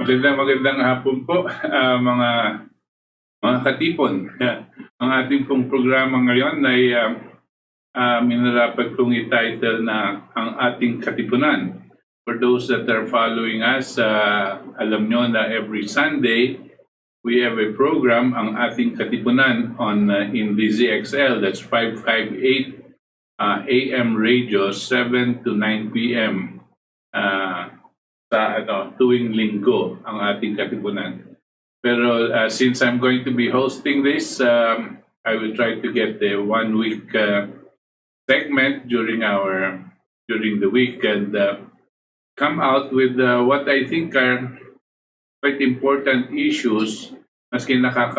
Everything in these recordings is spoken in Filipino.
Magandang hapon po, mga katipon. Ang ating pong programa ngayon ay minarapat kong i-title na ang ating Katipunan. For those that are following us, alam nyo na every Sunday we have a program, ang ating Katipunan on in DZXL, that's 558 AM radio, 7 to 9 PM. Sa tuwing linggo ang ating Katipunan. Pero since I'm going to be hosting this, I will try to get the 1 week segment during the week and come out with what I think are quite important issues, maski mga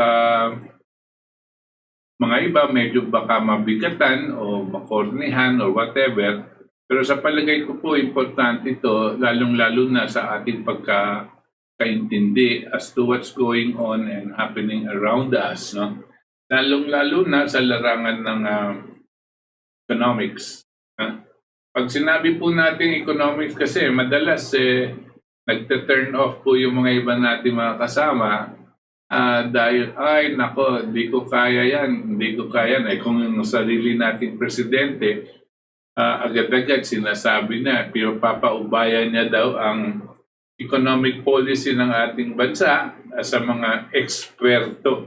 iba medyo baka mabigatan o makornihan or whatever. Pero sa palagay ko po, importante ito, lalong-lalo na sa ating pagkakaintindi as to what's going on and happening around us. No? Lalong-lalo na sa larangan ng economics. Pag sinabi po natin economics kasi, madalas nagte-turn off po yung mga iba natin mga kasama dahil, ay nako, hindi ko kaya yan. Kung yung sarili nating presidente, agad-agad sinasabi na, pero papaubayan niya daw ang economic policy ng ating bansa sa mga eksperto.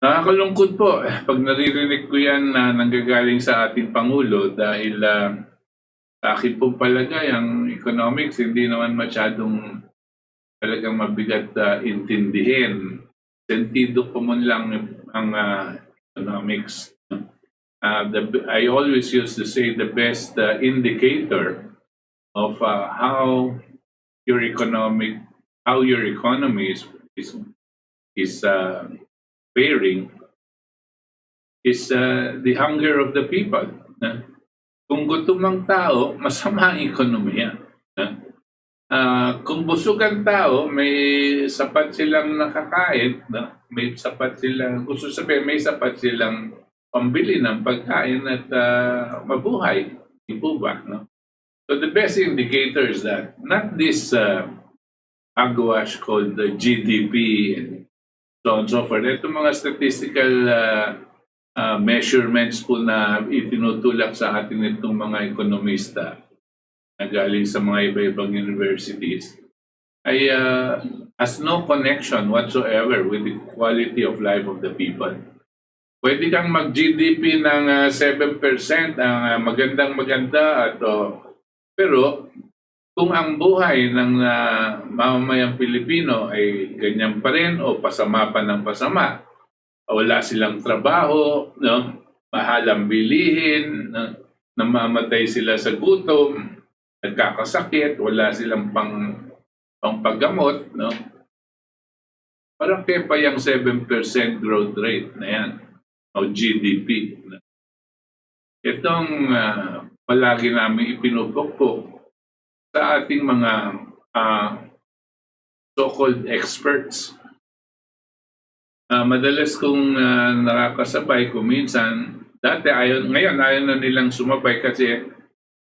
Nakakalungkot po pag naririnig ko yan na nanggagaling sa ating Pangulo dahil sa akin pong palagay ang economics hindi naman masyadong talagang mabigat intindihin. Sentido po man lang ang economics. I always used to say the best indicator of how your economy is faring is the hunger of the people. Kung gutom ang tao, masama ang ekonomiya. Kung busog ang tao, may sapat silang nakakain, may sapat silang pambili ng pagkain at mabuhay. Di po ba? No? So the best indicator is that not this hogwash called the GDP and so on and so forth. Ito mga statistical measurements po na itinutulak sa atin itong mga ekonomista na galing sa mga iba-ibang universities ay has no connection whatsoever with the quality of life of the people. Pwede kang mag-GDP ng 7%, ang magandang-maganda at pero kung ang buhay ng mamamayang Pilipino ay ganyan pa rin o pasama pa ng pasama, wala silang trabaho, no? Mahal ang bilihin, no? Namamatay sila sa gutom, nagkakasakit, wala silang pangpagamot, no? Parang pa yung 7% growth rate na yan o GDP. Itong palagi namin ipinupukpok sa ating mga so-called experts. Madalas kong nakakasabay kung minsan, ngayon ayaw na nilang sumabay kasi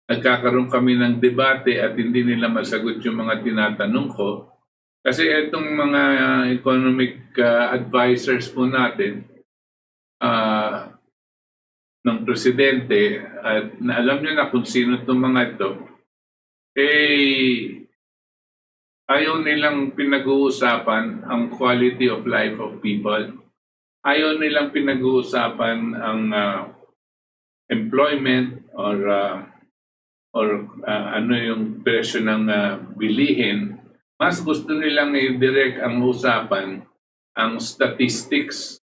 nagkakaroon kami ng debate at hindi nila masagot yung mga tinatanong ko. Kasi itong mga economic advisors po natin, ng presidente at alam niyo na kung sino itong mga ito, ayaw nilang pinag-uusapan ang quality of life of people. Ayaw nilang pinag-uusapan ang employment or ano yung presyo ng bilihin. Mas gusto nilang i-direct ang usapan ang statistics.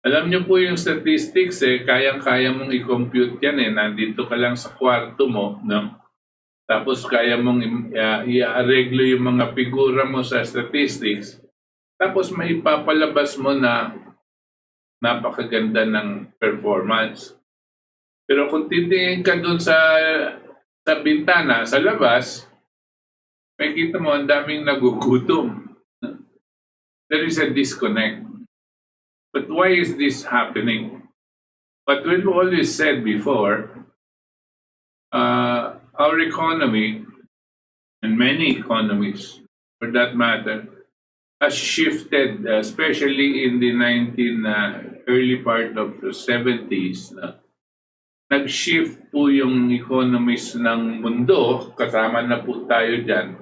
Alam niyo po yung statistics kayang-kaya mong i-compute yan nandito ka lang sa kwarto mo, no? Tapos kaya mong i-areglo yung mga figura mo sa statistics. Tapos may papalabas mo na napakaganda ng performance. Pero kung titingin ka dun sa bintana, sa labas, may kita mo ang daming nagugutom. There is a disconnect. But why is this happening? But we've always said before, our economy and many economies for that matter, has shifted, especially in the early part of the 70s. Nag-shift po yung economies ng mundo, kasama na po tayo dyan,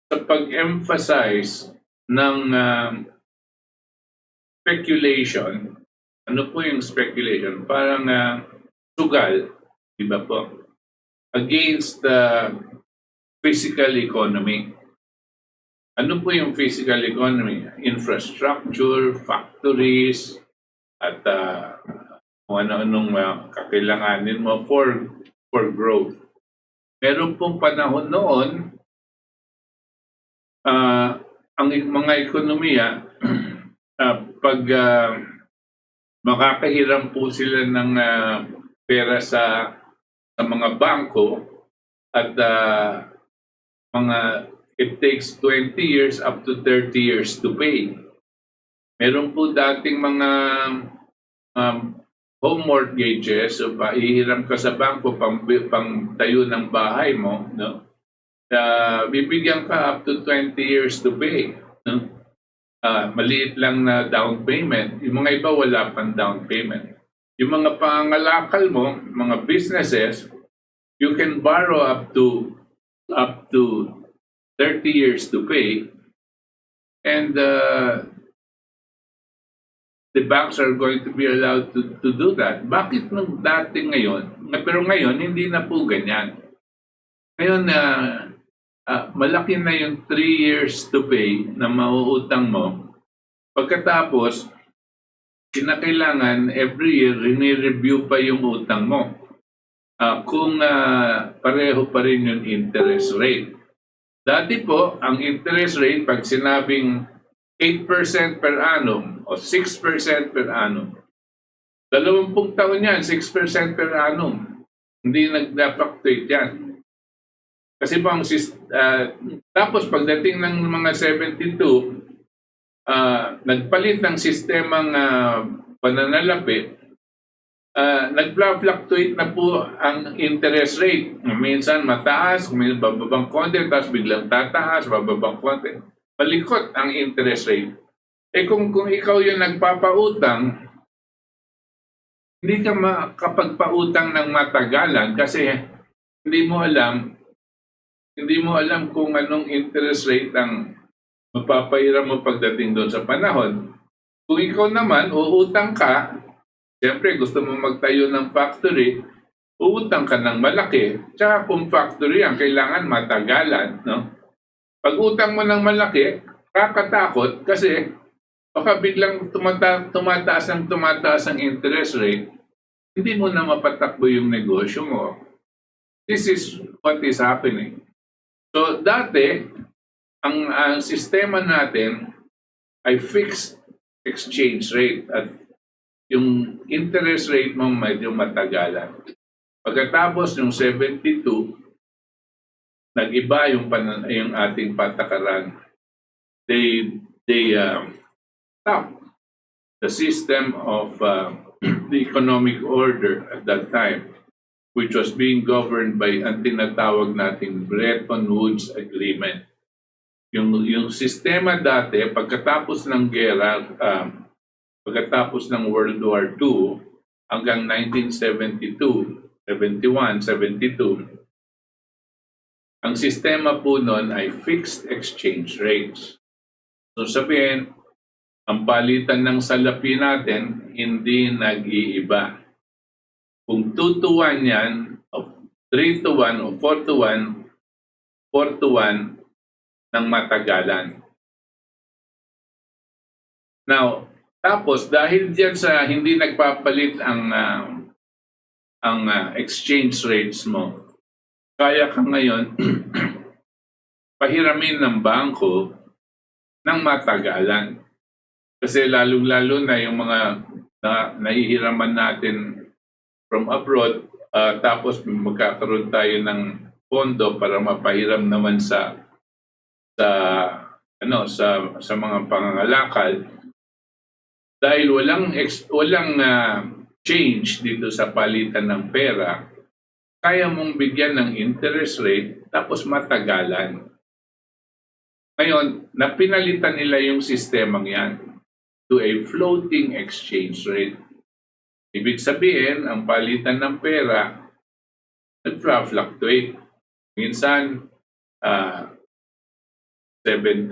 sa pag-emphasize ng speculation. Ano po yung speculation? Parang sugal, di ba po? Against the physical economy. Ano po yung physical economy? Infrastructure, factories, at kung ano-anong kakailanganin mo for growth. Meron pong panahon noon, ang mga ekonomiya, pag makakahiram po sila ng pera sa mga bangko at it takes 20 years up to 30 years to pay. Meron po dating mga home mortgages, so ihiram ka sa bangko pang tayo ng bahay mo, no? Bibigyan ka up to 20 years to pay, no? Maliit lang na down payment. Yung mga iba wala pang down payment. Yung mga pangangalakal mo, mga businesses, you can borrow up to 30 years to pay, and the banks are going to be allowed to do that. Bakit nung dati ngayon? Pero ngayon, hindi na po ganyan. Ngayon, malaki na yung 3 years to pay na mauutang mo. Pagkatapos, kinakailangan every year, rini-review pa yung utang mo. Kung pareho pa rin yung interest rate. Dati po, ang interest rate, pag sinabing 8% per annum o 6% per annum, 20 taon yan, 6% per annum. Hindi nag-fluctuate yan. Kasi po, tapos pagdating ng mga 72, nagpalit ng sistemang pananalapi, nag-fluctuate na po ang interest rate. Minsan mataas, minsan bababang konti, tapos biglang tataas, bababang konti. Palikot ang interest rate. Kung ikaw yung nagpapautang, hindi ka makapagpautang ng matagalan kasi hindi mo alam kung anong interest rate ang mapapahiram mo pagdating doon sa panahon. Kung ikaw naman, uutang ka, siyempre gusto mo magtayo ng factory, uutang ka ng malaki. Tsaka kung factory ang kailangan matagalan, no? Pag utang mo ng malaki, kakatakot kasi baka biglang tumataas ang interest rate, hindi mo na mapatakbo yung negosyo mo. This is what is happening. So dati, ang sistema natin ay fixed exchange rate at yung interest rate mo medyo matagalan. Pagkatapos yung 72, nag-iba yung ating patakaran. They stopped the system of the economic order at that time, which was being governed by ang tinatawag nating Bretton Woods Agreement. Yung sistema dati, pagkatapos ng gera, pagkatapos ng World War II, hanggang 1972, 71, 72, ang sistema po nun ay fixed exchange rates. So sabihin, ang palitan ng salapi natin, hindi nag-iiba. Kung 2 to 1 yan, o 3 to 1, o 4 to 1, 4 to 1 ng matagalan. Now, tapos dahil diyan sa hindi nagpapalit ang exchange rates mo, kaya ka ngayon pahiramin ng bangko ng matagalan. Kasi lalong-lalo na yung mga nahihiraman natin from abroad, tapos magkakaroon tayo ng pondo para mapahiram naman sa mga pangangalakal. Dahil walang change dito sa palitan ng pera, kaya mong bigyan ng interest rate tapos matagalan. Ngayon, napinalitan nila yung sistemang yan to a floating exchange rate. Ibig sabihin, ang palitan ng pera, nag-fluctuate. Minsan, 7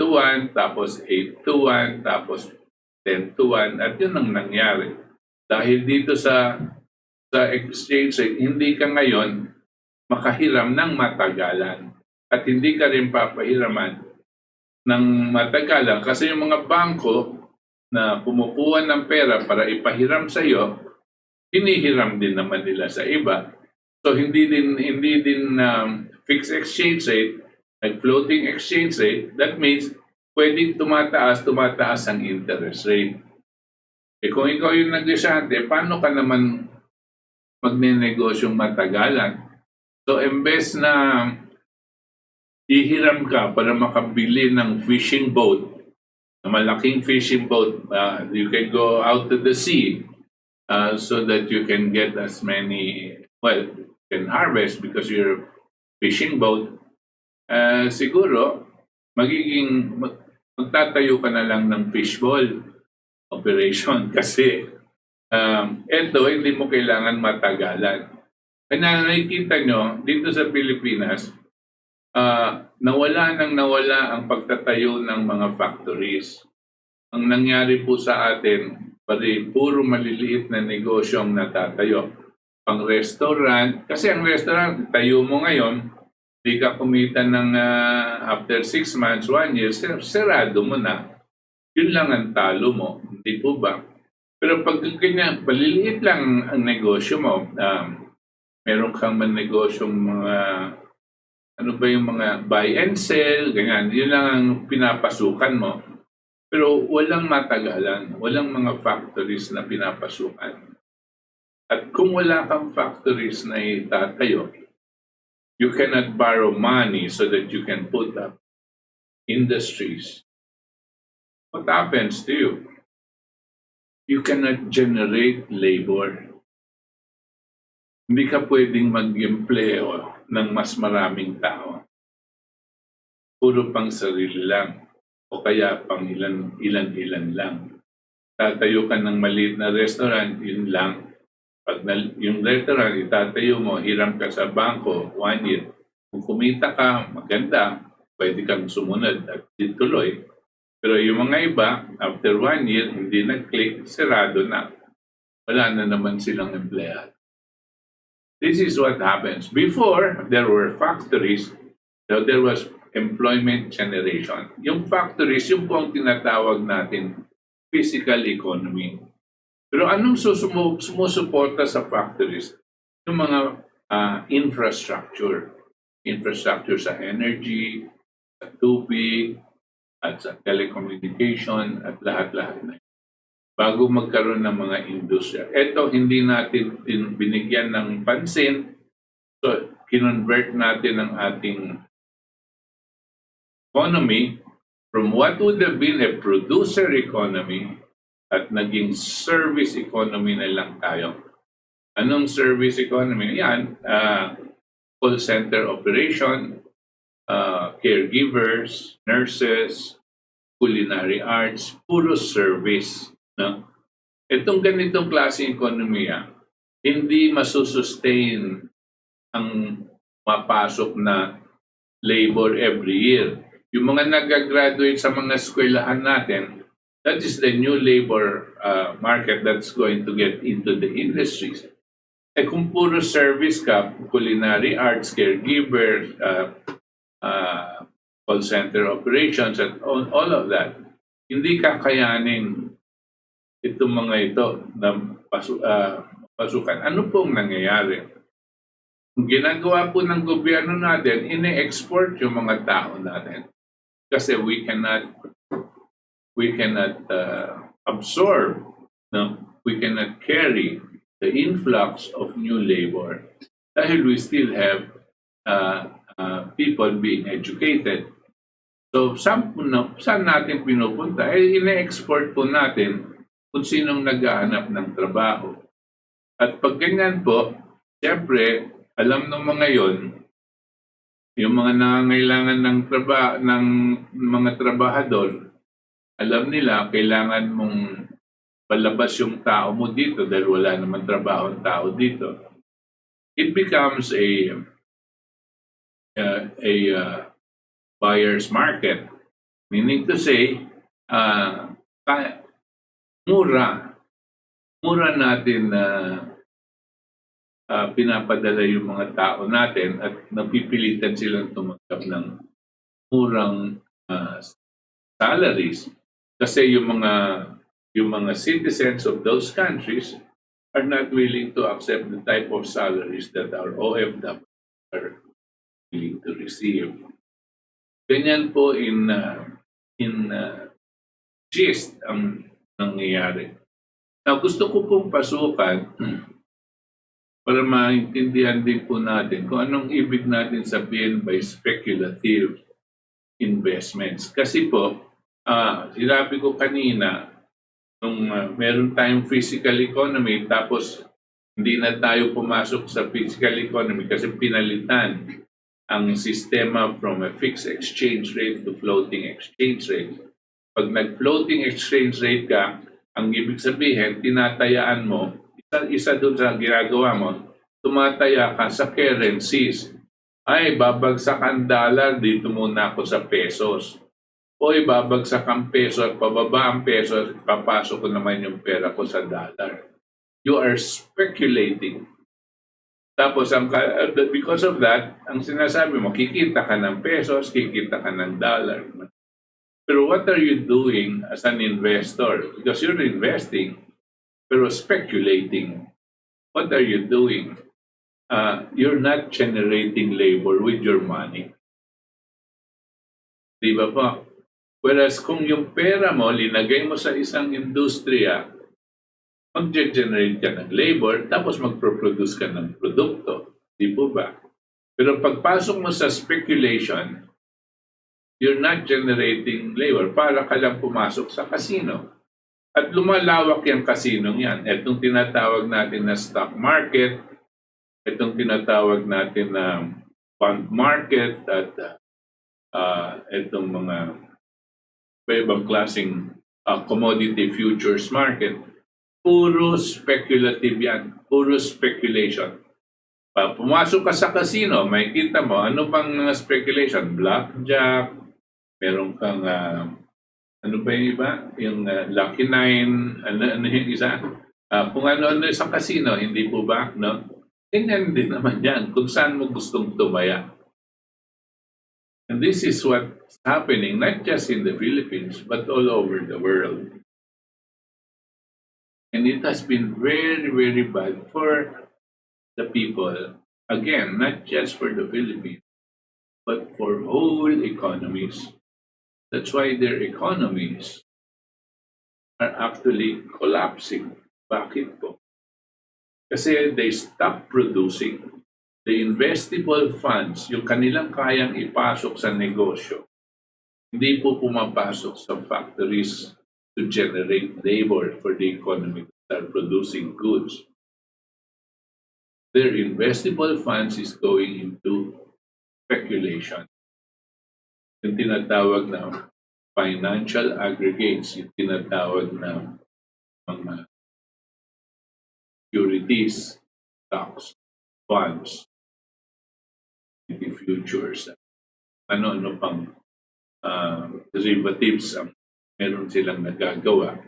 to 1, tapos 8 to 1, tapos 10 to 1, at yun ang nangyari. Dahil dito sa exchange rate, hindi ka ngayon makahiram ng matagalan. At hindi ka rin papahiraman ng matagalan kasi yung mga bangko na kumukuha ng pera para ipahiram sa iyo, hinihiram din naman nila sa iba. So hindi din fixed exchange rate, floating exchange rate. That means pwedeng tumataas ang interest rate. Kung ikaw yung negosyante, paano ka naman magne-negosyong matagalan? So imbes na ihiram ka para makabili ng fishing boat, malaking fishing boat, you can go out to the sea so that you can get as many, you can harvest because you're a fishing boat. Siguro, magtatayo ka na lang ng fishbowl operation kasi hindi mo kailangan matagalan. Kaya nakikita nyo, dito sa Pilipinas, nawala ang pagtatayo ng mga factories. Ang nangyari po sa atin, puro maliliit na negosyo ang natatayo. Pang restaurant, kasi ang restaurant, tayo mo ngayon, di ka kumita ng after 6 months, 1 year, serado mo na. Yun lang ang talo mo, hindi po ba? Pero pag ganyan, maliliit lang ang negosyo mo, meron kang negosyong mga yung mga buy and sell, ganyan. Yun lang ang pinapasukan mo. Pero walang matagalan, walang mga factories na pinapasukan. At kung wala kang factories na itatayo, you cannot borrow money so that you can put up industries. What happens to you? You cannot generate labor. Hindi ka pwedeng mag-empleo ng mas maraming tao. Puro pang sarili lang o kaya pang ilan lang. Tatayo ka ng maliit na restaurant, yun lang. Pag yung restaurant itatayo mo, hiram ka sa bangko, 1 year. Kung kumita ka, maganda, pwede kang sumunod at ituloy. Pero yung mga iba, after 1 year, hindi nag-click, serado na. Wala na naman silang empleyado. This is what happens. Before, there were factories, so there was employment generation. Yung factories, yung po ang tinatawag natin physical economy. Pero anong sumusuporta sa factories? Yung mga infrastructure. Infrastructure sa energy, sa tubig, at sa telecommunication, at lahat-lahat na. Bago magkaroon ng mga industriya. Ito, hindi natin binigyan ng pansin. So, kinonvert natin ang ating economy from what would have been a producer economy at naging service economy na lang tayo. Anong service economy? Yan, call center operation, caregivers, nurses, culinary arts, puro service. No? Itong ganitong klaseng ekonomiya, hindi masusustain ang mapasok na labor every year. Yung mga nag-graduate sa mga eskwelahan natin, that is the new labor market that's going to get into the industries. Kung puro service ka, culinary arts, caregiver, call center operations, and all of that, hindi kakayanin itong mga ito na pasukan. Ano pong nangyayari? Ang ginagawa po ng gobyerno natin, ine-export yung mga tao natin. Kasi we cannot absorb, no? We cannot carry the influx of new labor dahil we still have people being educated. So, saan natin pinupunta? Ine-export po natin kung sinong naghahanap ng trabaho. At pag ganyan po, siyempre, alam ng mga yon, Yung mga nangangailangan ng mga trabahador, alam nila kailangan mong palabas yung tao mo dito dahil wala naman trabaho ang tao dito. It becomes a buyer's market. Meaning to say, uh, mura. Mura natin na pinapadala yung mga tao natin at napipilitan silang tumanggap ng murang salaries kasi yung mga citizens of those countries are not willing to accept the type of salaries that our OFW are willing to receive. Ganyan po in gist ang nangyayari. Now, gusto ko pong pasukan para maintindihan din po natin kung anong ibig natin sabihin by speculative investments. Kasi po, sinabi ko kanina, nung meron tayong physical economy, tapos hindi na tayo pumasok sa physical economy kasi pinalitan ang sistema from a fixed exchange rate to floating exchange rate. Pag nag-floating exchange rate ka, ang ibig sabihin, tinatayaan mo, isa doon sa ginagawa mo, tumataya ka sa currencies. Ay, babagsak ang dollar, dito muna ako sa pesos. O babagsak ang peso at pababa ang peso, papasok ko naman yung pera ko sa dollar. You are speculating. Tapos, because of that, ang sinasabi mo, kikita ka ng pesos, kikita ka ng dollar. Pero what are you doing as an investor? Because you're investing, pero speculating. What are you doing? You're not generating labor with your money. Di ba po? Whereas kung yung pera mo, linagay mo sa isang industriya, mag-generate ka ng labor, tapos mag-produce ka ng produkto. Di po ba? Pero pagpasok mo sa speculation, you're not generating labor. Para ka lang pumasok sa casino. At lumalawak yung casino yan. Itong tinatawag natin na stock market, itong tinatawag natin na bond market, at itong mga ibang klaseng commodity futures market, puro speculative yan. Puro speculation. Pumasok ka sa casino, may kita mo, ano bang mga speculation? Blackjack, meron kang, ano ba yung iba? Yung Lucky Nine, ano yung isa? Kung ano-ano sa casino, hindi po ba? No? Ganyan din naman yan, kung saan mo gustong tumaya. And this is what's happening, not just in the Philippines, but all over the world. And it has been very, very bad for the people. Again, not just for the Philippines, but for whole economies. That's why their economies are actually collapsing. Bakit po? Kasi they stop producing. The investable funds, yung kanilang kayang ipasok sa negosyo, hindi po pumapasok sa factories to generate labor for the economy to start producing goods. Their investable funds is going into speculation. Yung tinatawag na financial aggregates, yung tinatawag na mga securities, stocks, bonds, futures, ano-ano pang derivatives ang meron silang nagagawa.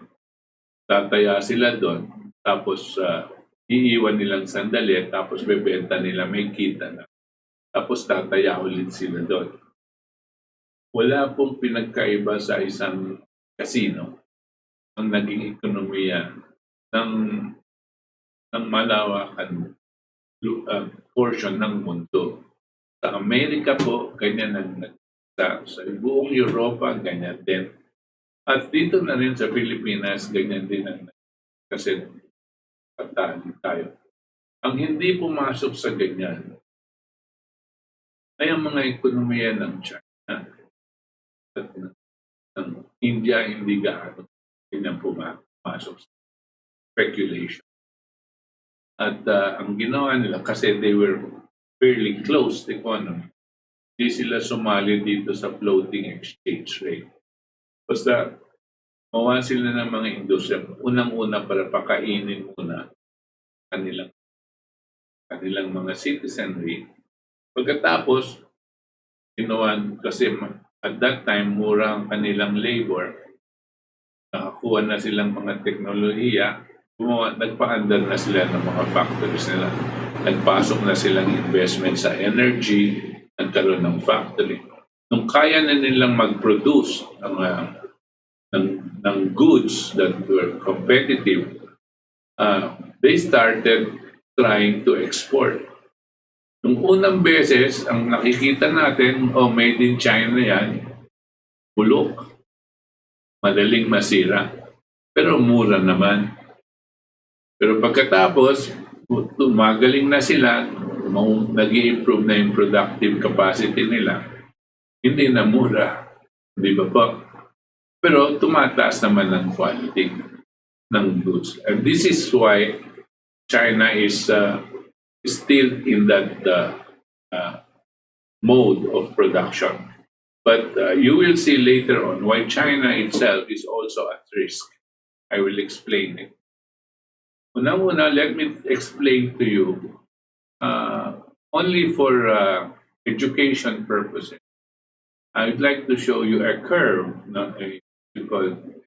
Tataya sila doon, tapos iiwan nilang sandali, tapos bebenta nila, may kita na. Tapos tataya ulit sila doon. Wala pong pinagkaiba sa isang casino ang naging ekonomiya ng malawakan portion ng mundo. Sa Amerika po, ganyan sa buong Europa, ganyan din. At dito na rin sa Pilipinas, ganyan din ang kasi patahan tayo. Ang hindi pumasok sa ganyan ay ang mga ekonomiya ng China at ng India, hindi gaano ganyan pumasok sa speculation. At ang ginawa nila, kasi they were fairly closed economy, Hindi sila sumali dito sa floating exchange rate. Basta mawa sila ng mga industriya, unang-una para pakainin muna kanilang kanilang mga citizenry. Pagkatapos, ginawa kasi at that time, mura ang kanilang labor, nakakuha na silang mga teknolohiya, nagpa-under na sila ng mga factories nila. Nagpasok na silang investment sa energy, nagkaroon ng factory. Nung kaya na nilang mag-produce ng goods that were competitive, they started trying to export. Nung unang beses, ang nakikita natin, made in China yan, bulok, madaling masira, pero mura naman. Pero pagkatapos, magaling na sila, nag-i-improve na yung productive capacity nila, hindi na mura, di ba po? Pero tumataas naman ang quality ng goods. And this is why China is still in that mode of production. But you will see later on why China itself is also at risk. I will explain it. Una-una, let me explain to you, only for education purposes. I would like to show you a curve, a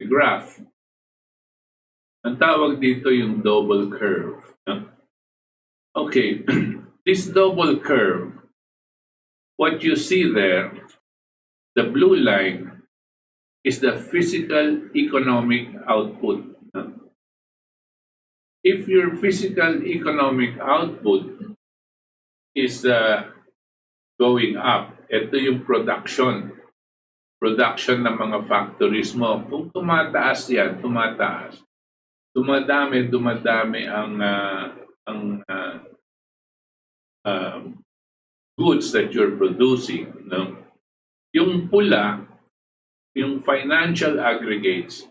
graph. Ang tawag dito yung double curve. Okay, this double curve, what you see there, the blue line is the physical economic output. If your physical economic output is going up, ito yung production ng mga factories mo. Kung tumataas yan, dumadami ang goods that you're producing. No? Yung pula, yung financial aggregates,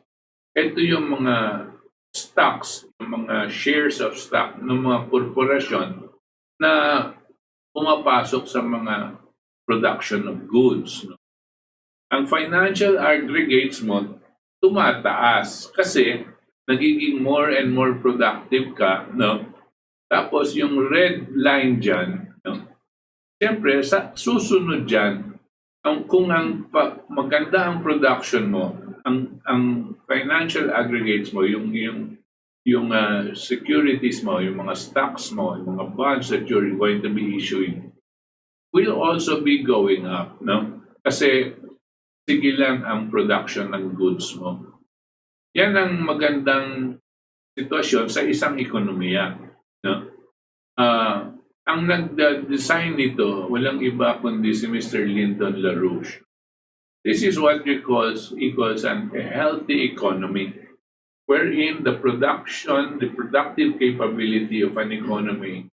ito yung mga stocks, yung mga shares of stock ng mga korporasyon na pumapasok sa mga production of goods. No? Ang financial aggregates mo tumataas kasi nagiging more and more productive ka. No? Tapos yung red line dyan, no? Siyempre, susunod dyan, kung maganda ang production mo, ang financial aggregates mo, yung securities mo, yung mga stocks mo, yung mga bonds that you're going to be issuing, will also be going up, no? Kasi sige lang ang production ng goods mo. Yan ang magandang sitwasyon sa isang ekonomiya, no? Ang nag-design nito, walang iba kundi si Mr. Lyndon LaRouche. This is what we equals a healthy economy, wherein the productive capability of an economy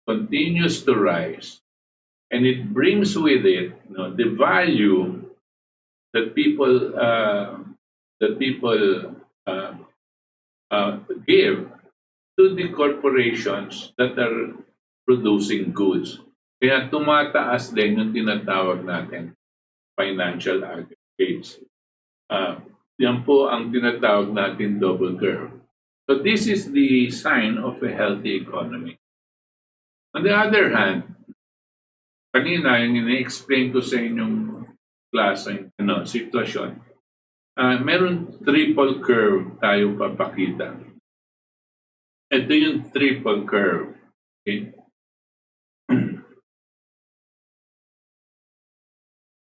continues to rise, and it brings with it, the value that people give to the corporations that are producing goods. Kaya tumataas din yung tinatawag natin financial aggregates. Yan po ang tinatawag natin double curve. So this is the sign of a healthy economy. On the other hand, kanina yung ina-explain ko sa inyong klase, sitwasyon, meron triple curve tayo papakita. Ito yung triple curve. Okay?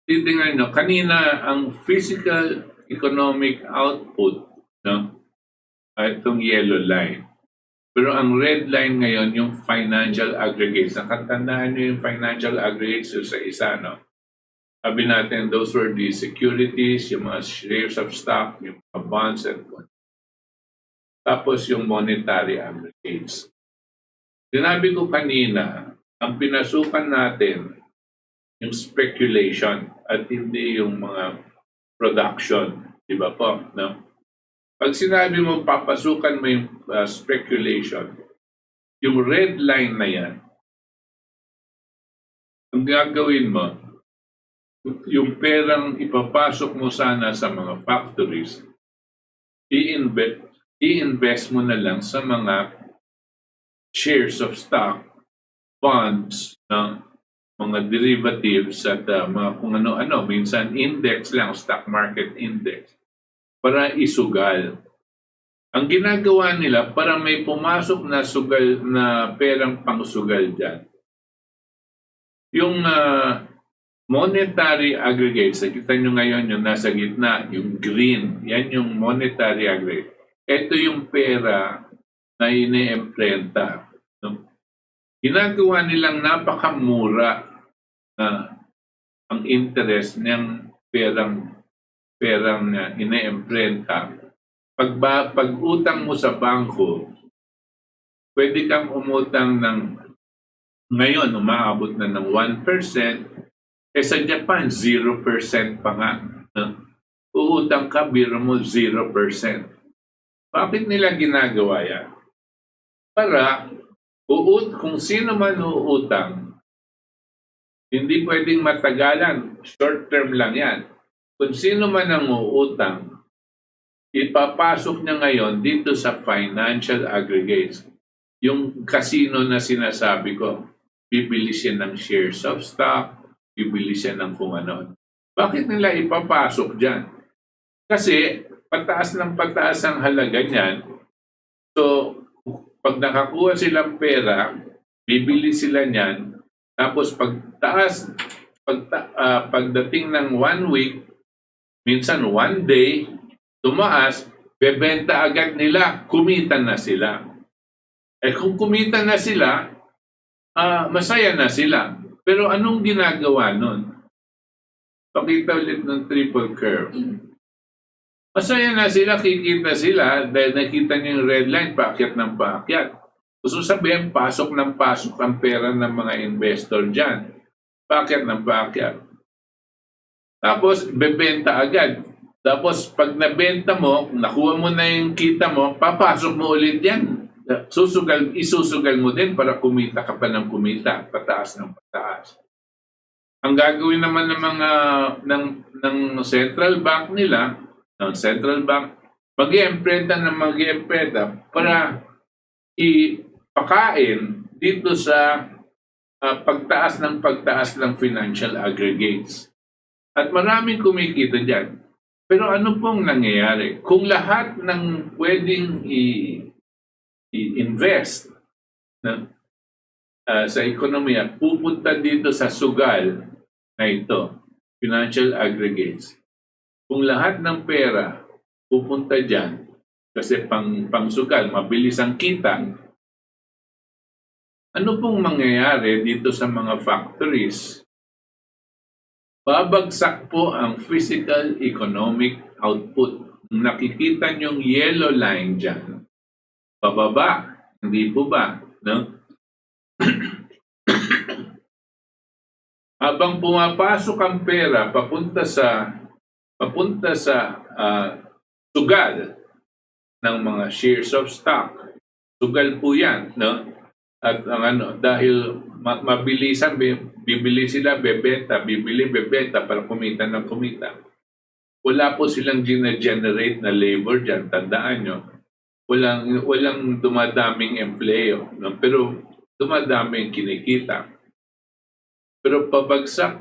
Titingnan nyo, kanina ang physical economic output, itong yellow line. Pero ang red line ngayon, yung financial aggregates. Nakatandaan nyo yung financial aggregates sa isa, no? Sabi natin, those were the securities, yung mga shares of stock, yung mga bonds and bonds. Tapos yung monetary aggregates. Sinabi ko kanina, ang pinasukan natin, yung speculation at hindi yung mga production. Di ba po? No? Pag sinabi mo, papasukan mo yung speculation, yung red line na yan, ang gagawin mo, yung perang ipapasok mo sana sa mga factories, i-invest mo na lang sa mga shares of stock, bonds, mga derivatives at mga kung ano-ano, minsan index lang, stock market index, para isugal. Ang ginagawa nila para may pumasok na sugal na perang pangsugal dyan. Yung monetary aggregates, nakita nyo ngayon yung nasa gitna, yung green, yan yung monetary aggregate. Ito yung pera na ine-emprenta. No? Ginagawa nilang napakamura ang interest ng perang ine-emprenta. Pag utang mo sa bangko, pwede kang umutang ng, ngayon umaabot na ng 1%, sa Japan 0% pa nga. Uutang ka, biro mo 0%. Bakit nila ginagawa yan? Para kung sino man uutang, hindi pwedeng matagalan, short term lang yan. Kung sino man ang uutang, ipapasok niya ngayon dito sa financial aggregates. Yung casino na sinasabi ko, bibili siya ng shares of stock, bibili siya ng kung ano. Bakit nila ipapasok dyan? Kasi pataas ng pataas ang halaga niyan. So, pag nakakuha silang pera, bibili sila niyan. Tapos pagdating ng 1 week, minsan 1 day, tumaas, bebenta agad nila, kumita na sila. Kung kumita na sila, masaya na sila. Pero anong ginagawa nun? Pakita ulit ng triple curve. Masaya na sila, kikita sila, dahil nakita niyo yung red line, paakyat ng paakyat. Gusto sabihin, pasok ng pasok ang pera ng mga investor dyan. Paakyat ng paakyat. Tapos, bebenta agad. Tapos pag nabenta mo, nakuha mo na yung kita mo, papasok mo ulit yan. Isusugal mo din para kumita ka pa ng kumita, pataas ng pataas. Ang gagawin naman ng mga ng central bank nila, mag-iemprenta para ipakain dito sa pagtaas ng financial aggregates. At maraming kumikita dyan. Pero ano pong nangyayari? Kung lahat ng pwedeng i-invest sa ekonomiya pupunta dito sa sugal na ito, financial aggregates. Kung lahat ng pera pupunta dyan, kasi pang-sugal, mabilis ang kita, ano pong mangyayari dito sa mga factories? Babagsak po ang physical economic output. Nakikita niyong yellow line dyan. Pababa. Hindi po ba? No? Habang pumapasok ang pera papunta sa sugal ng mga shares of stock. Sugal po yan. No? At dahil mabilisan, bibili sila, bebenta, bebenta para kumita ng kumita. Wala po silang generate na labor dyan, tandaan nyo. Walang dumadaming empleo, no? Pero dumadaming kinikita. Pero pabagsak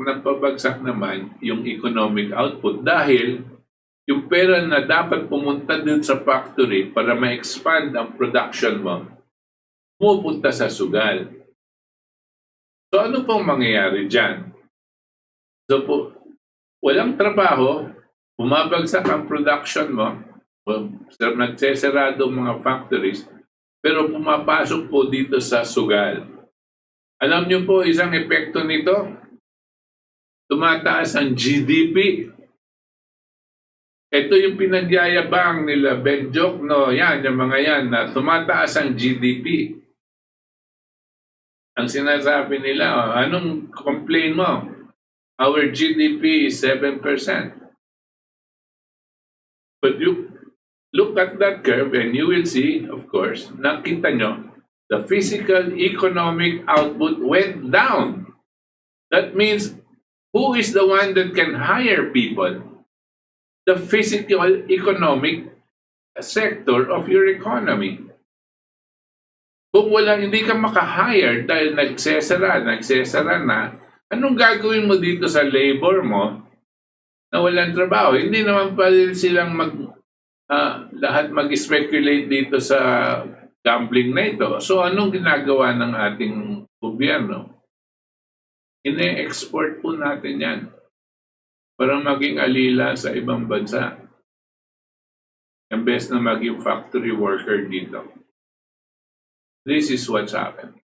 naman yung economic output dahil yung pera na dapat pumunta din sa factory para ma-expand ang production mo, pumupunta sa sugal. So ano pong mangyayari dyan? So walang trabaho, bumabagsak ang production mo, nagsesarado mga factories, pero pumapasok po dito sa sugal. Alam niyo po, isang epekto nito, tumataas ang GDP. Ito yung pinagyayabang nila, Benjok, no, yan, yung mga yan, na tumataas ang GDP. Ang sinasabi nila, anong complain mo? Our GDP is 7%. But you look at that curve and you will see, of course, nakita nyo, the physical economic output went down. That means who is the one that can hire people? The physical economic sector of your economy. Kung hindi ka maka-hire dahil nagsesara na, anong gagawin mo dito sa labor mo na walang trabaho? Hindi naman pala silang lahat mag-speculate dito sa gambling na ito. So anong ginagawa ng ating gobyerno? Ine-export po natin yan para maging alila sa ibang bansa. Imbes na maging factory worker dito. This is what's happening.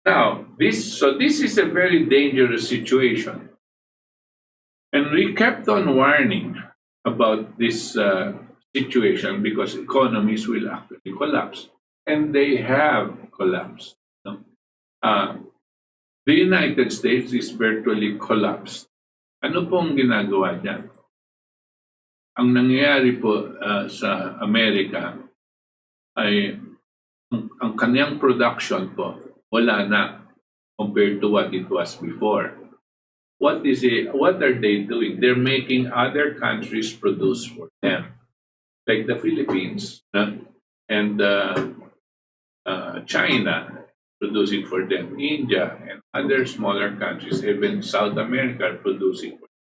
Now, this is a very dangerous situation. And we kept on warning about this situation because economies will actually collapse. And they have collapsed. The United States is virtually collapsed. Ano pong ginagawa niya? Ang nangyayari po sa Amerika ay ang kanyang production po wala na compared to what it was before. What are they doing? They're making other countries produce for them, like the Philippines and China producing for them, India and other smaller countries, even South America producing for them.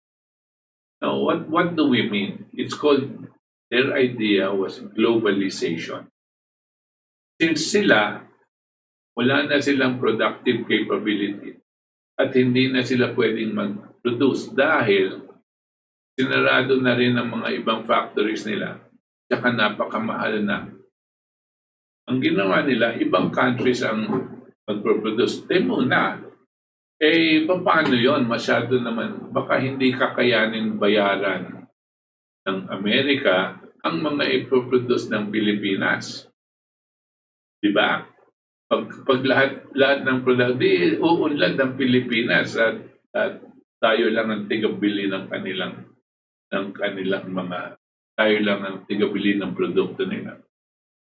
Now, what do we mean? It's called, their idea was globalization. Since sila, wala na silang productive capability at hindi na sila pwedeng mag-produce dahil sinarado na rin ang mga ibang factories nila at napakamahal na. Ang ginawa nila, ibang countries ang mag-produce. Muna, paano yon? Masyado naman, baka hindi kakayanin bayaran ng Amerika ang mga ipoproduce ng Pilipinas. Diba? Pag lahat ng product, di uunlad ng Pilipinas at tayo lang ang tigabili ng kanilang mga, tayo lang ang tigabili ng produkto nila.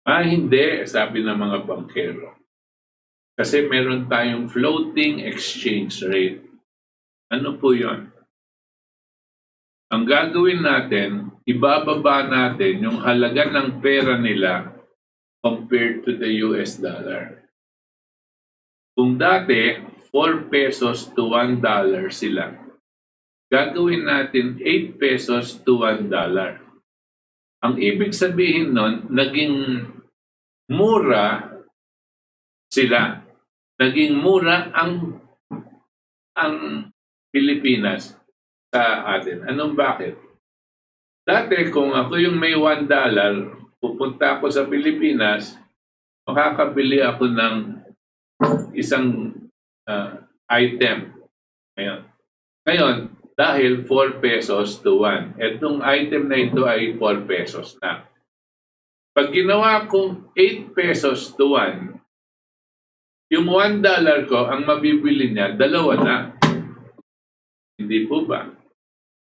Hindi, sabi ng mga bankero. Kasi meron tayong floating exchange rate. Ano po yon? Ang gagawin natin, ibababa natin yung halaga ng pera nila compared to the US dollar. Kung dati, 4 pesos to $1 sila, gagawin natin 8 pesos to $1. Ang ibig sabihin nun, naging mura sila. Naging mura ang Pilipinas sa atin. Anong bakit? Dati, kung ako yung may $1, pupunta ako sa Pilipinas, makakabili ako ng isang item. Ngayon, dahil 4 pesos to 1, etong item na ito ay 4 pesos na. Pag ginawa kong 8 pesos to 1, yung $1 ko, ang mabibili niya, 2 na. Hindi po ba?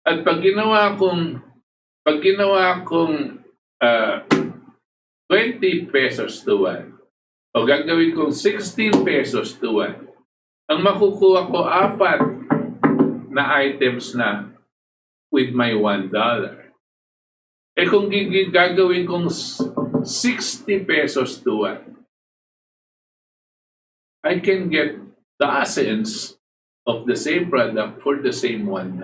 At pag ginawa kong 20 pesos to 1, o gagawin kong 16 pesos to 1, ang makukuha ko 4 na items na with my $1. Kung gagawin kong 60 pesos to 1, I can get dozens of the same product for the same $1.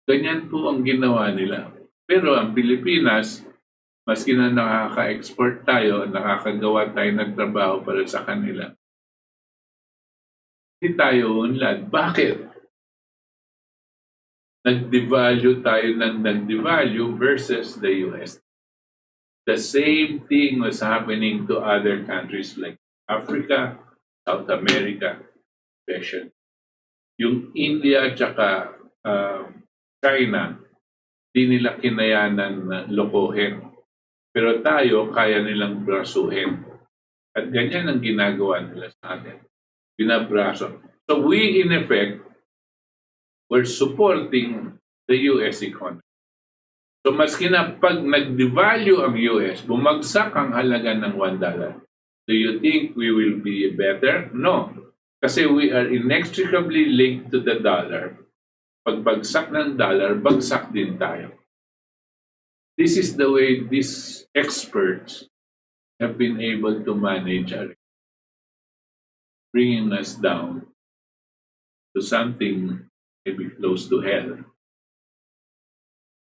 Ganyan po ang ginawa nila. Pero ang Pilipinas, maski na nakaka-export tayo, nakakagawa tayo ng trabaho para sa kanila, hindi tayo unlad. Bakit? Nag-devalue tayo ng nag-devalue versus the US. The same thing was happening to other countries like Africa, South America, especially. Yung India at China, di nila kinayanan na lokohin. Pero tayo, kaya nilang brasuhin. At ganyan ang ginagawa nila sa atin. Binabraso. So we, in effect, were supporting the US economy. So maski na pag nag-devalue ang US, bumagsak ang halaga ng $1. Do you think we will be better? No. Kasi we are inextricably linked to the dollar. Pag bagsak ng dollar, bagsak din tayo. This is the way these experts have been able to manage our, bringing us down to something maybe close to hell.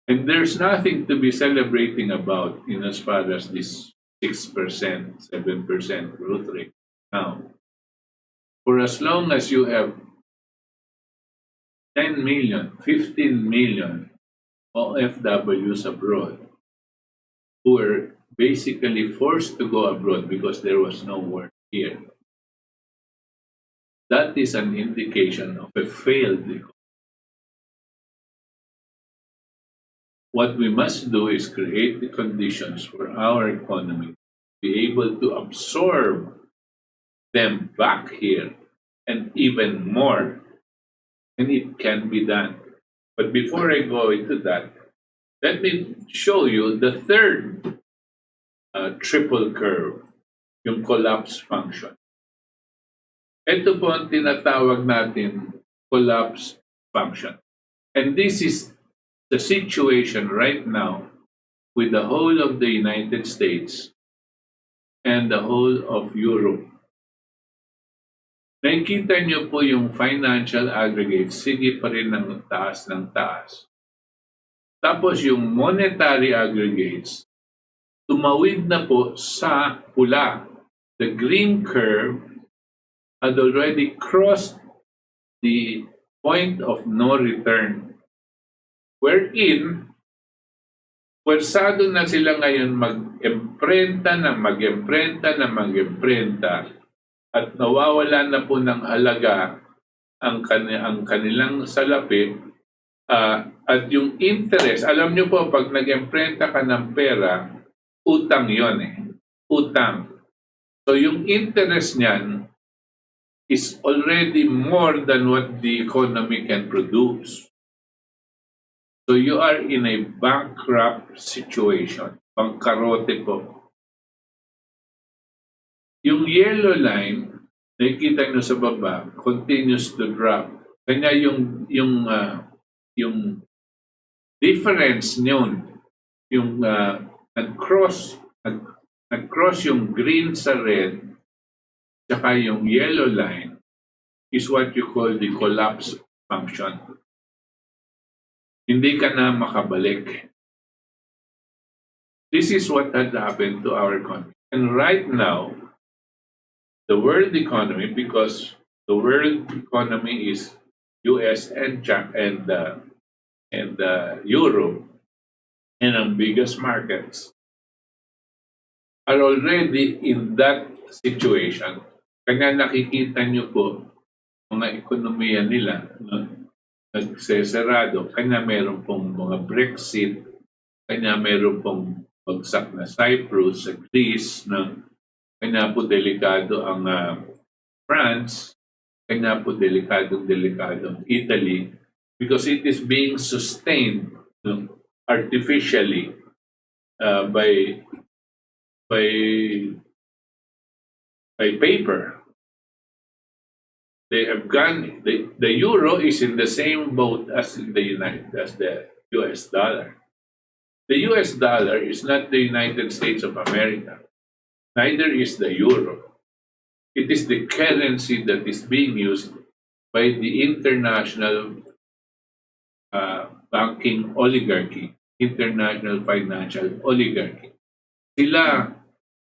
And there's nothing to be celebrating about in as far as this 6%, 7% growth rate. Now, for as long as you have 10 million, 15 million OFWs abroad who were basically forced to go abroad because there was no work here, that is an indication of a failed economy. What we must do is create the conditions for our economy to be able to absorb them back here and even more. And it can be done. But before I go into that, let me show you the third triple curve, yung collapse function. Ito po ang tinatawag natin collapse function. And this is the situation right now with the whole of the United States and the whole of Europe. Nakikita niyo po yung financial aggregates, sige pa rin ng taas ng taas. Tapos yung monetary aggregates, tumawid na po sa pula. The green curve had already crossed the point of no return. Wherein, pwersado na sila ngayon mag-emprenta at nawawala na po ng halaga ang kanilang salapi at yung interest. Alam nyo po, pag nag-emprenta ka ng pera, utang yon utang. So yung interest niyan is already more than what the economy can produce. So you are in a bankrupt situation. Bangkarote po. Yung yellow line, nakikita nyo sa baba, continues to drop. Kanya yung difference nyon, yung nag-cross yung green sa red, tsaka yung yellow line, is what you call the collapse function. Hindi ka na makabalik. This is what had happened to our economy. And right now, the world economy, because the world economy is US and Europe, and ang biggest markets, are already in that situation. Kaya nakikita nyo po, mga ekonomiya nila, nagsesarado, kanya meron pong mga Brexit, kanya meron pong bagsak na Cyprus, Greece, kanya po delikado ang France, kanya po delikado ang Italy, because it is being sustained artificially by paper. They have gone. The euro is in the same boat as the US dollar. The US dollar is not the United States of America. Neither is the euro. It is the currency that is being used by the international banking oligarchy, international financial oligarchy. Sila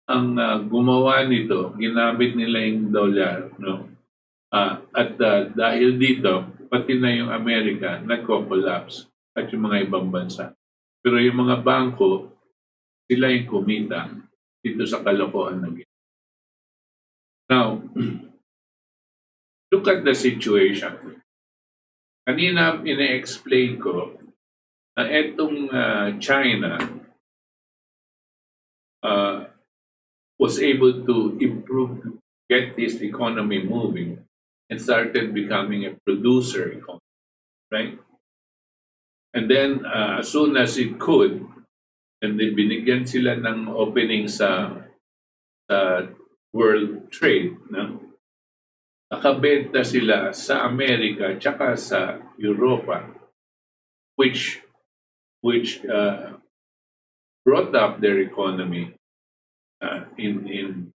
ang gumawa nito, ginamit nila yung dollar, no? At dahil dito, pati na yung Amerika nagko-collapse at yung mga ibang bansa. Pero yung mga bangko, sila yung kumita dito sa kalokohan na gito. Now, look at the situation. Kanina ina-explain ko na etong China was able to improve, get this economy moving, and started becoming a producer economy, right? And then, as soon as it could, and then binigyan sila ng opening sa world trade, no? nakabenta sila sa Amerika tsaka sa Europa, which brought up their economy in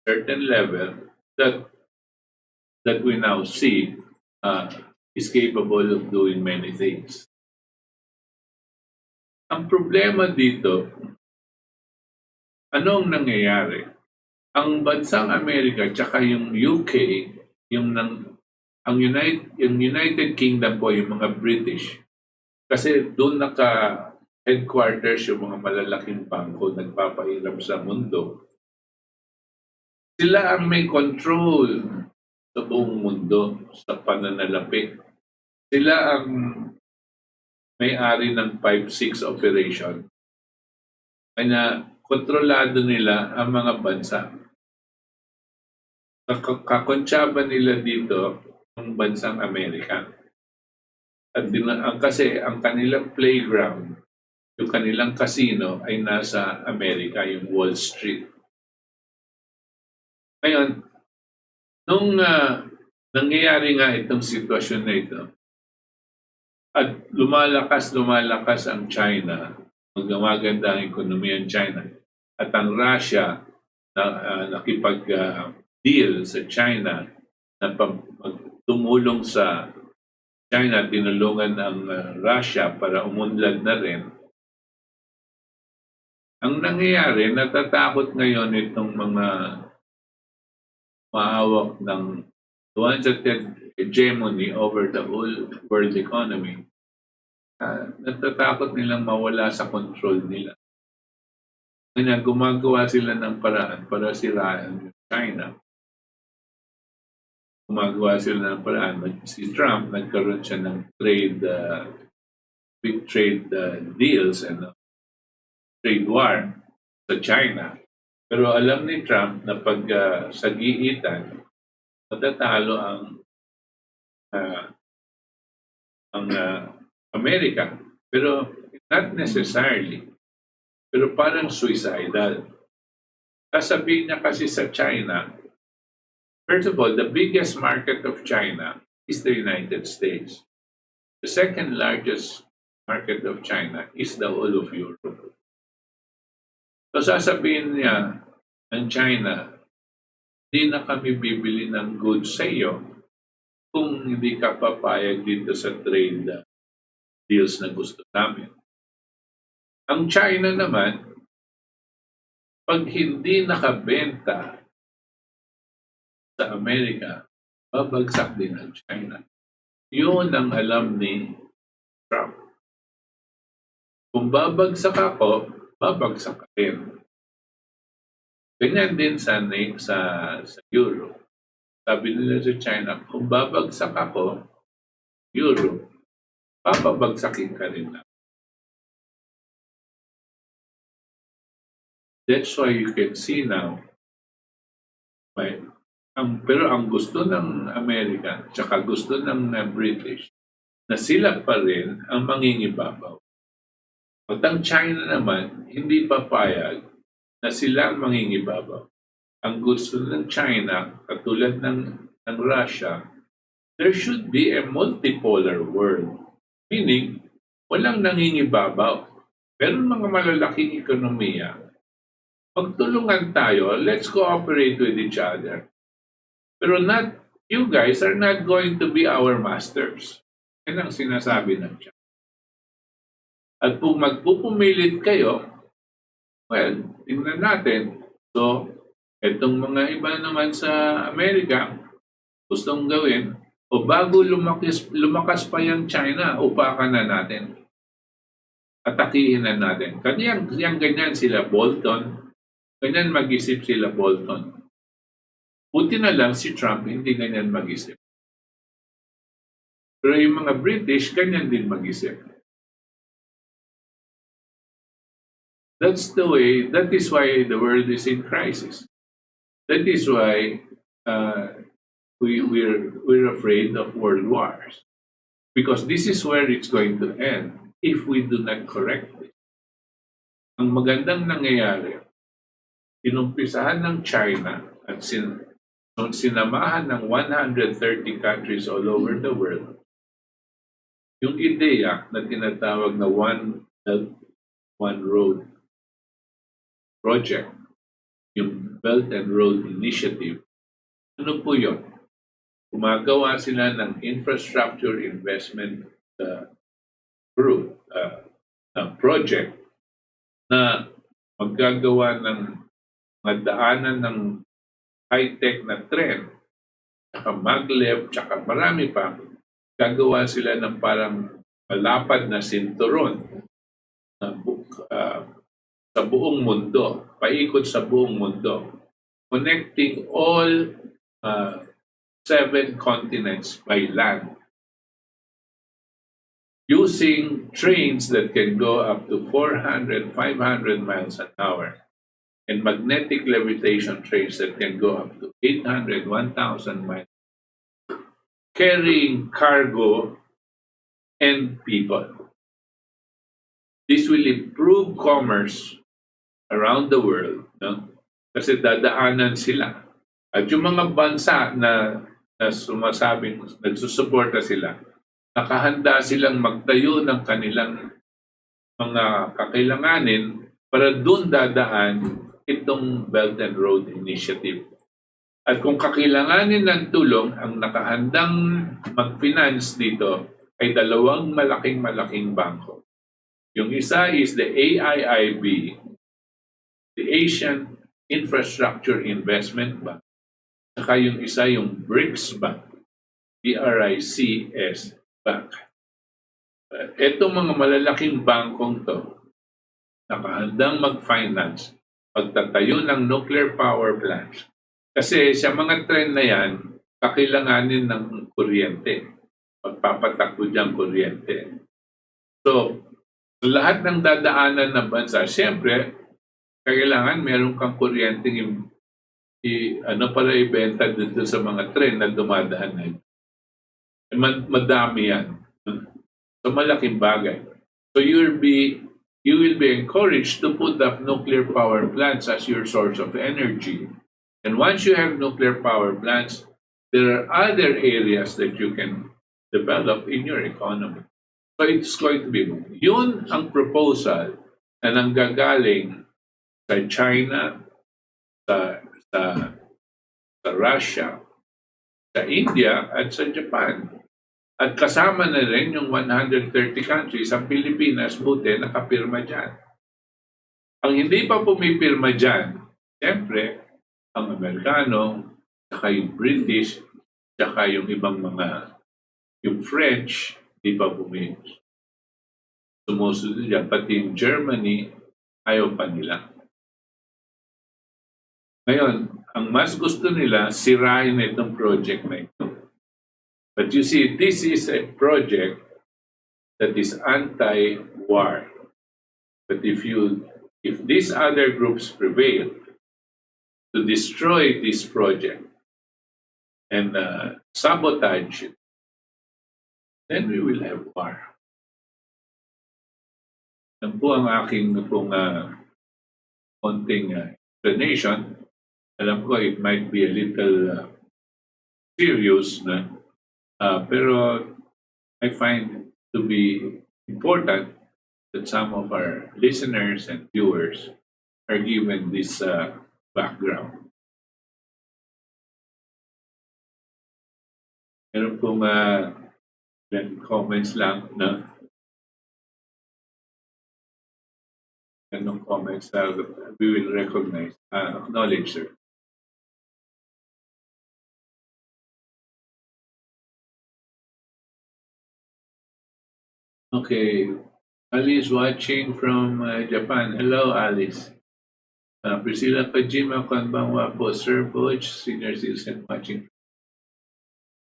certain level that we now see is capable of doing many things. Ang problema dito, anong nangyayari? Ang bansang Amerika tsaka yung UK, ang United Kingdom po, yung mga British, kasi doon headquarters yung mga malalaking bangko nagpapahirap sa mundo. Sila ang may control sa buong mundo sa pananalapi. Sila ang may-ari ng 5-6 operation. Kaya kontrolado nila ang mga bansa. Kakontsaba nila dito ang bansang Amerika. At kasi ang kanilang playground, yung kanilang casino ay nasa Amerika, yung Wall Street. Ngayon, nung nangyayari nga itong sitwasyon na ito, at lumalakas ang China, maganda ang ekonomiya ng China, at ang Russia nakipag-deal sa China na tumulong sa China, tinulungan ng Russia para umunlad na rin. Ang nangyayari, natatakot ngayon itong mga mahawak ng one-sided hegemony over the whole world economy. Natatakot nilang mawala sa control nila. Kaya gumagawa sila ng paraan para siraan yung China. Gumagawa sila ng paraan. Si Trump, nagkaroon siya ng big trade deals and trade war sa China. Pero alam ni Trump na pag sagiitan, matatalo ang Amerika. Pero not necessarily. Pero parang suicidal. Sasabihin niya kasi sa China, first of all, the biggest market of China is the United States. The second largest market of China is the whole of Europe. So sasabihin niya ng China, hindi na kami bibili ng goods sa iyo kung hindi ka papayag dito sa trade deals na gusto namin. Ang China naman, pag hindi nakabenta sa Amerika, babagsak din ang China. Yun ang alam ni Trump. Kung babagsak ako, babagsak ka rin. Ganyan din sa Europe. Sabi nila sa China, kung babagsak ako, Europe, papabagsakin ka rin na. That's why you can see now, right? Pero ang gusto ng Amerika, tsaka gusto ng British, na sila pa rin ang mangingibabaw. At ang China naman, hindi papayag na sila ang mangingibabaw. Ang gusto ng China, katulad ng Russia, there should be a multipolar world. Meaning, walang nangingibabaw. Pero mga malalaking ekonomiya, magtulungan tayo, let's cooperate with each other. Pero you guys are not going to be our masters. Yan ang sinasabi ng China. At kung magpupumilit kayo, well, tingnan natin. So, itong mga iba naman sa Amerika, gustong gawin, o bago lumakas pa yung China, upakan na natin. Atakihin na natin. Ganyan sila Bolton. Ganyan mag-isip sila Bolton. Buti na lang si Trump, hindi ganyan mag-isip. Pero yung mga British, ganyan din mag-isip. That is why the world is in crisis. That is why we're afraid of world wars. Because this is where it's going to end if we do not correct it. Ang magandang nangyayari, inumpisahan ng China at So, sinamahan ng 130 countries all over the world, yung ideya na tinatawag na One Belt, One Road project, yung Belt and Road Initiative, ano po yun? Gumagawa sila ng infrastructure investment group, project na maggagawa ng mga daanan ng high-tech na tren, tsaka maglev, tsaka marami pa. Gagawa sila ng parang malapad na sinturon na sa buong mundo, paikot sa buong mundo, connecting all 7 continents by land, using trains that can go up to 400, 500 miles an hour, and magnetic levitation trains that can go up to 800, 1,000 miles, carrying cargo and people. This will improve commerce around the world, no? Kasi dadaanan sila. At yung mga bansa na sumasabing nagsusuporta sila, nakahanda silang magtayo ng kanilang mga kakailanganin para doon dadaan itong Belt and Road Initiative. At kung kakailanganin ng tulong, ang nakahandang mag-finance dito ay 2 malaking bangko. Yung isa is the AIIB, the Asian Infrastructure Investment Bank. Saka yung isa yung BRICS Bank, BRICS Bank. Itong mga malalaking bangkong to, nakahandang mag-finance, pagtatayo ng nuclear power plants. Kasi sa mga trend na yan, kakailanganin ng kuryente. Magpapatakbo dyan kuryente. So, lahat ng dadaanan ng bansa, siyempre, kailangan meron kang kuryenteng ibenta dito sa mga tren na dumadaan na yun. Madami yan. So, malaking bagay. So, you will be encouraged to put up nuclear power plants as your source of energy. And once you have nuclear power plants, there are other areas that you can develop in your economy. So, it's going to be, yun ang proposal na nanggagaling sa China, sa Russia, sa India, at sa Japan. At kasama na rin yung 130 countries, ang Pilipinas, buti, nakapirma dyan. Ang hindi pa pumipirma dyan, siyempre, ang Amerikano, saka yung British, saka yung ibang yung French, hindi pa sumusunod dyan. Pati yung Germany, ayaw pa nila. Ngayon, ang mas gusto nila, sirain itong project na ito. But you see, this is a project that is anti-war. But if these other groups prevail to destroy this project and sabotage it, then we will have war. Yan po ang aking konting explanation. Alam ko it might be a little serious na, pero I find to be important that some of our listeners and viewers are given this background. Meron pong comments lang na anong comments we will recognize, acknowledge, sir. Okay, Alice watching from Japan. Hello, Alice. Priscilla Kajima, konbanwa po, Sir Butch, senior citizen watching.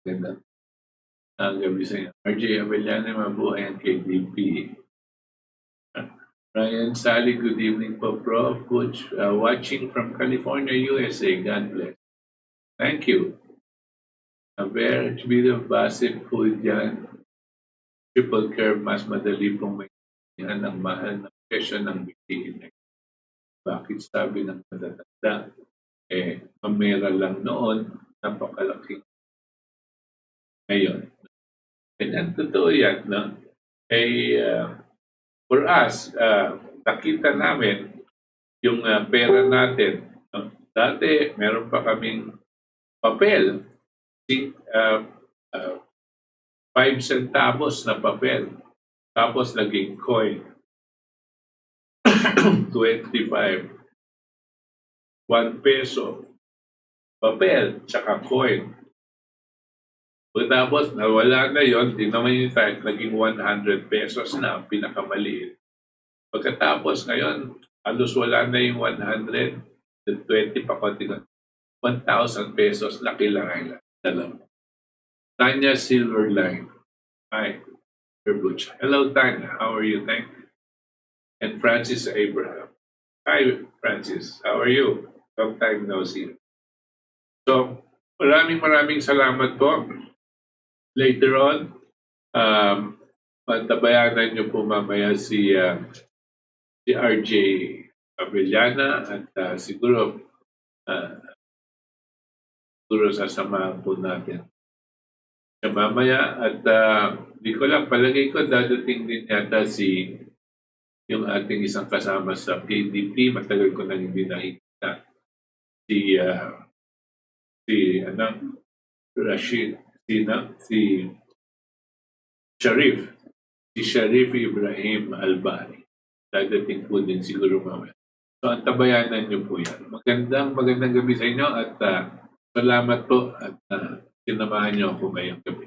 Ganda. Gabi sa inyo. RJ Avellana, mabuhay ang KDP. Ryan Sally, good evening po, Prof. Butch, watching from California, USA. God bless. Thank you. Very video basip po dyan. Triple curve, mas madali pong may ang mahal na presyo ng bilihin. Bakit sabi ng matatanda, mamera lang noon, napakalaki ngayon. Ganyan, totoo yan, no? For us, nakita namin yung pera natin. No? Dati, meron pa kaming papel. 5 centavos na papel. Tapos naging coin. 25. 1 peso. Papel, tsaka coin. Tapos nawala na yon, di naman yung time, naging 100 pesos na ang pinakamaliit. Pagkatapos ngayon, halos wala na yung 100, 20 pa konti na. 1,000 pesos, laki lang ay alam. Tanya Silverline. Hi, Sir Butch. Hello, Tanya. How are you? Thank you. And Francis Abraham. Hi, Francis. How are you? Long time no see. So, maraming salamat po. Later on, pantabayanan niyo po mamaya si RJ Avellana at siguro sasamahan po natin siya mamaya at di ko lang, palagay ko dadating din yata yung ating isang kasama sa PDP, matagal ko nang hindi nakikita, si Rashid, si Sharif Ibrahim Albani. Dadating po din siguro mamaya. So, antabayanan niyo po yan. Magandang gabi sa inyo at salamat po at sinamahan niyo ako ngayong gabi.